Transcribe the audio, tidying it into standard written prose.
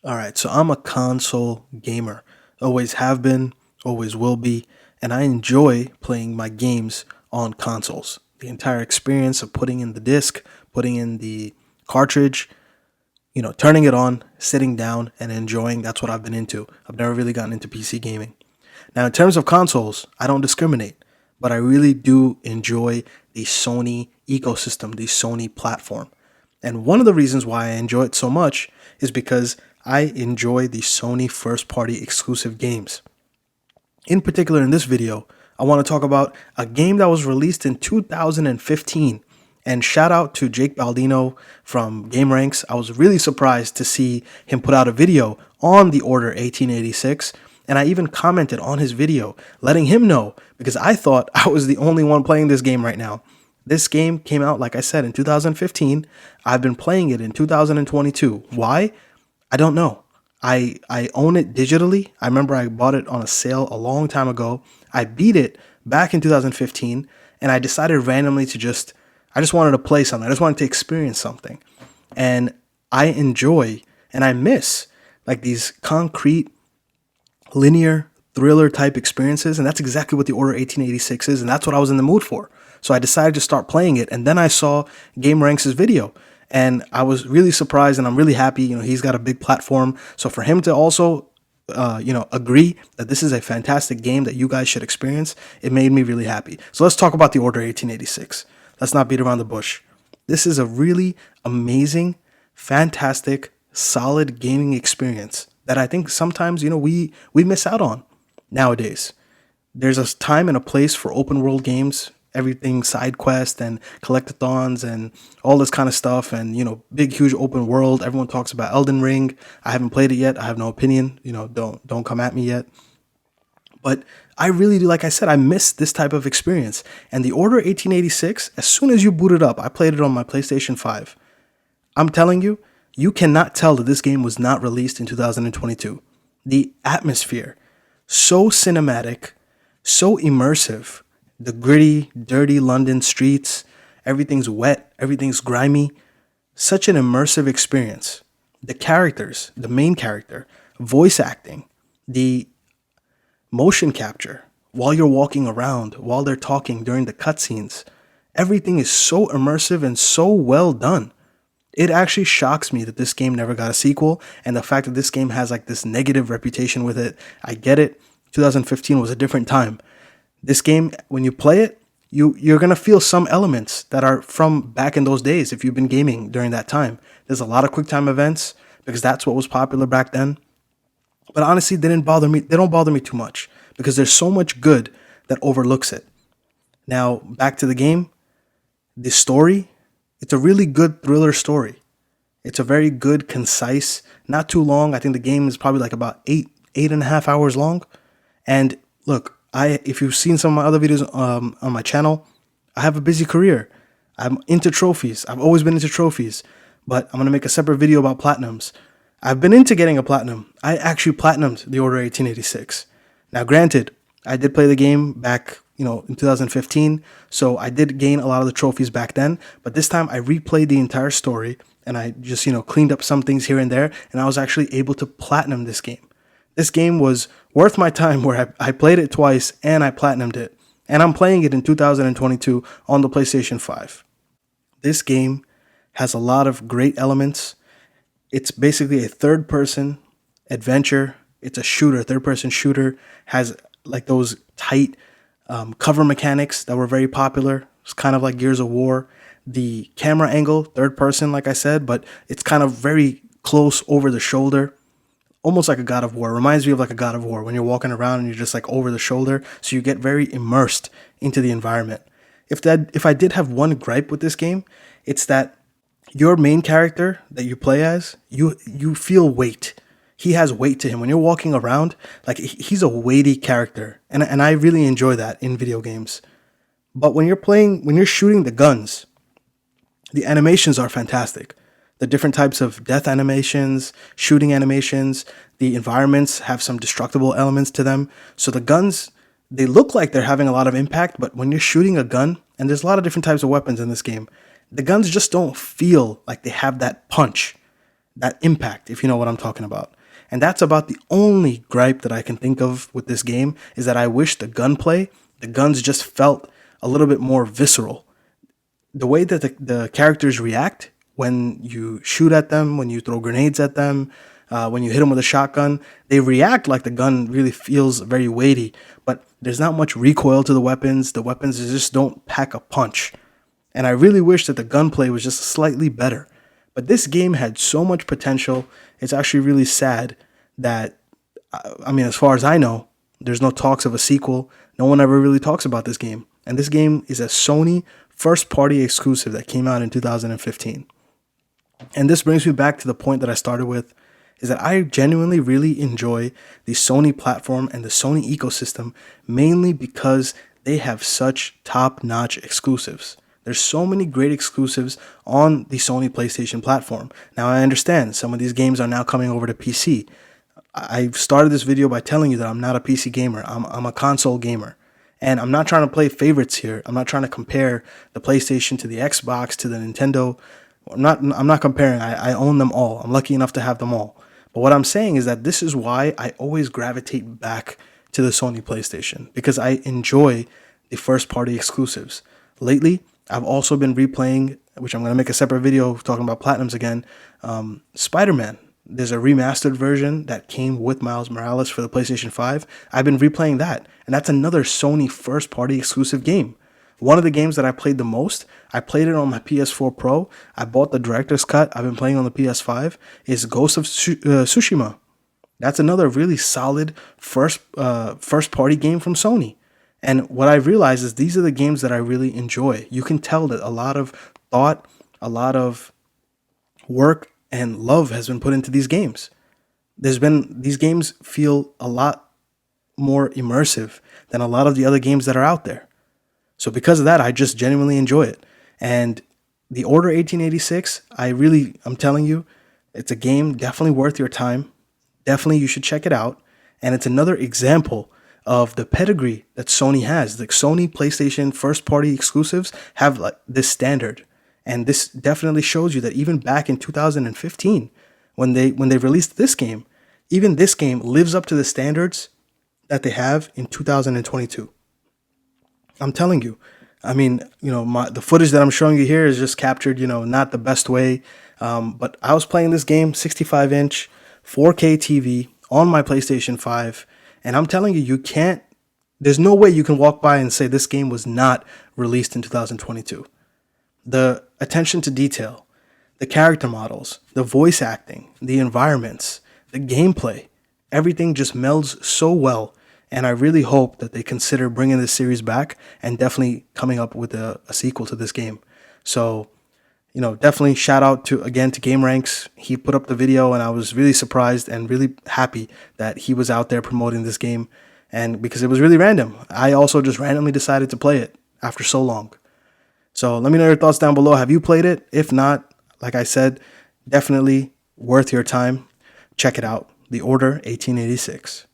All right, so I'm a console gamer. Always have been, always will be, and I enjoy playing my games on consoles. The entire experience of putting in the disc, putting in the cartridge, turning it on, sitting down, and enjoying, that's what I've been into. I've never really gotten into PC gaming. Now, in terms of consoles, I don't discriminate, but I really do enjoy the Sony ecosystem, the Sony platform. And one of the reasons why I enjoy it so much is because I enjoy the Sony first party exclusive games. In particular, in this video, I want to talk about a game that was released in 2015. And shout out to Jake Baldino from GameRanks. I was really surprised to see him put out a video on the Order 1886. And I even commented on his video, letting him know, because I thought I was the only one playing this game right now. This game came out, like I said, in 2015. I've been playing it in 2022. Why? I don't know. I own it digitally. I remember I bought it on a sale a long time ago. I beat it back in 2015, and I decided randomly I just wanted to play something. I just wanted to experience something. And I enjoy and I miss like these concrete, linear, thriller type experiences. And that's exactly what the Order 1886 is. And that's what I was in the mood for. So I decided to start playing it. And then I saw GameRanks' video. And I was really surprised, and I'm really happy. He's got a big platform. So for him to also, agree that this is a fantastic game that you guys should experience, it made me really happy. So let's talk about the Order 1886. Let's not beat around the bush. This is a really amazing, fantastic, solid gaming experience that I think sometimes, we miss out on nowadays. There's a time and a place for open world games, everything side quest and collectathons and all this kind of stuff, and big huge open world. Everyone talks about Elden Ring. I haven't played it yet. I have no opinion. Don't come at me yet. But I really do, like I said, I miss this type of experience. And the Order 1886, as soon as you boot it up, I played it on my PlayStation 5. I'm telling you, you cannot tell that this game was not released in 2022. The atmosphere, so cinematic, so immersive. The gritty, dirty London streets, everything's wet, everything's grimy. Such an immersive experience. The characters, the main character, voice acting, the motion capture, while you're walking around, while they're talking during the cutscenes, everything is so immersive and so well done. It actually shocks me that this game never got a sequel, and the fact that this game has like this negative reputation with it. I get it. 2015 was a different time. This game, when you play it, you're going to feel some elements that are from back in those days if you've been gaming during that time. There's a lot of quick time events because that's what was popular back then. But honestly, they didn't bother me. They don't bother me too much because there's so much good that overlooks it. Now, back to the game. The story, it's a really good thriller story. It's a very good, concise, not too long. I think the game is probably like about 8.5 hours long. And look, if you've seen some of my other videos on my channel, I have a busy career. I'm into trophies. I've always been into trophies, but I'm going to make a separate video about platinums. I've been into getting a platinum. I actually platinumed the Order 1886. Now, granted, I did play the game back, in 2015, so I did gain a lot of the trophies back then, but this time I replayed the entire story and I just, cleaned up some things here and there, and I was actually able to platinum this game. This game was worth my time where I played it twice and I platinumed it. And I'm playing it in 2022 on the PlayStation 5. This game has a lot of great elements. It's basically a third-person adventure. It's a shooter, third-person shooter. Has like those tight cover mechanics that were very popular. It's kind of like Gears of War. The camera angle, third-person, like I said, but it's kind of very close over the shoulder. Almost like a God of War. It reminds me of like a God of War when you're walking around and you're just like over the shoulder. So you get very immersed into the environment. If I did have one gripe with this game, it's that your main character that you play as, you feel weight. He has weight to him. When you're walking around, like he's a weighty character. And I really enjoy that in video games. But when you're shooting the guns, the animations are fantastic. The different types of death animations, shooting animations, the environments have some destructible elements to them. So the guns, they look like they're having a lot of impact, but when you're shooting a gun, and there's a lot of different types of weapons in this game, the guns just don't feel like they have that punch. that impact, if you know what I'm talking about. And that's about the only gripe that I can think of with this game, is that I wish the guns just felt a little bit more visceral. The way that the characters react when you shoot at them, when you throw grenades at them, when you hit them with a shotgun, they react like the gun really feels very weighty, but there's not much recoil to the weapons. The weapons just don't pack a punch. And I really wish that the gunplay was just slightly better. But this game had so much potential. It's actually really sad that, I mean, as far as I know, there's no talks of a sequel. No one ever really talks about this game. And this game is a Sony first party exclusive that came out in 2015. And this brings me back to the point that I started with, is that I genuinely really enjoy the Sony platform and the Sony ecosystem, mainly because they have such top-notch exclusives. There's so many great exclusives on the Sony PlayStation platform. Now, I understand some of these games are now coming over to PC. I started this video by telling you that I'm not a PC gamer. I'm a console gamer. And I'm not trying to play favorites here. I'm not trying to compare the PlayStation to the Xbox to the Nintendo. I'm not comparing. I own them all. I'm lucky enough to have them all. But what I'm saying is that this is why I always gravitate back to the Sony PlayStation, because I enjoy the first party exclusives. Lately, I've also been replaying, which I'm going to make a separate video talking about Platinums again, Spider-Man. There's a remastered version that came with Miles Morales for the PlayStation 5. I've been replaying that, and that's another Sony first party exclusive game. One of the games that I played the most, I played it on my PS4 Pro. I bought the director's cut. I've been playing on the PS5. Is Ghost of Tsushima. That's another really solid first party game from Sony. And what I realized is these are the games that I really enjoy. You can tell that a lot of thought, a lot of work and love has been put into these games. These games feel a lot more immersive than a lot of the other games that are out there. So because of that, I just genuinely enjoy it. And the Order 1886, I'm telling you, it's a game definitely worth your time. Definitely you should check it out. And it's another example of the pedigree that Sony has. The Sony PlayStation first party exclusives have like this standard. And this definitely shows you that even back in 2015, when they released this game, even this game lives up to the standards that they have in 2022. I'm telling you. I mean, the footage that I'm showing you here is just captured, not the best way. But I was playing this game 65-inch 4K TV on my PlayStation 5. And I'm telling you, there's no way you can walk by and say this game was not released in 2022. The attention to detail, the character models, the voice acting, the environments, the gameplay, everything just melds so well. And I really hope that they consider bringing this series back and definitely coming up with a sequel to this game. So, definitely shout out to Game Ranks. He put up the video and I was really surprised and really happy that he was out there promoting this game. And because it was really random. I also just randomly decided to play it after so long. So let me know your thoughts down below. Have you played it? If not, like I said, definitely worth your time. Check it out. The Order 1886.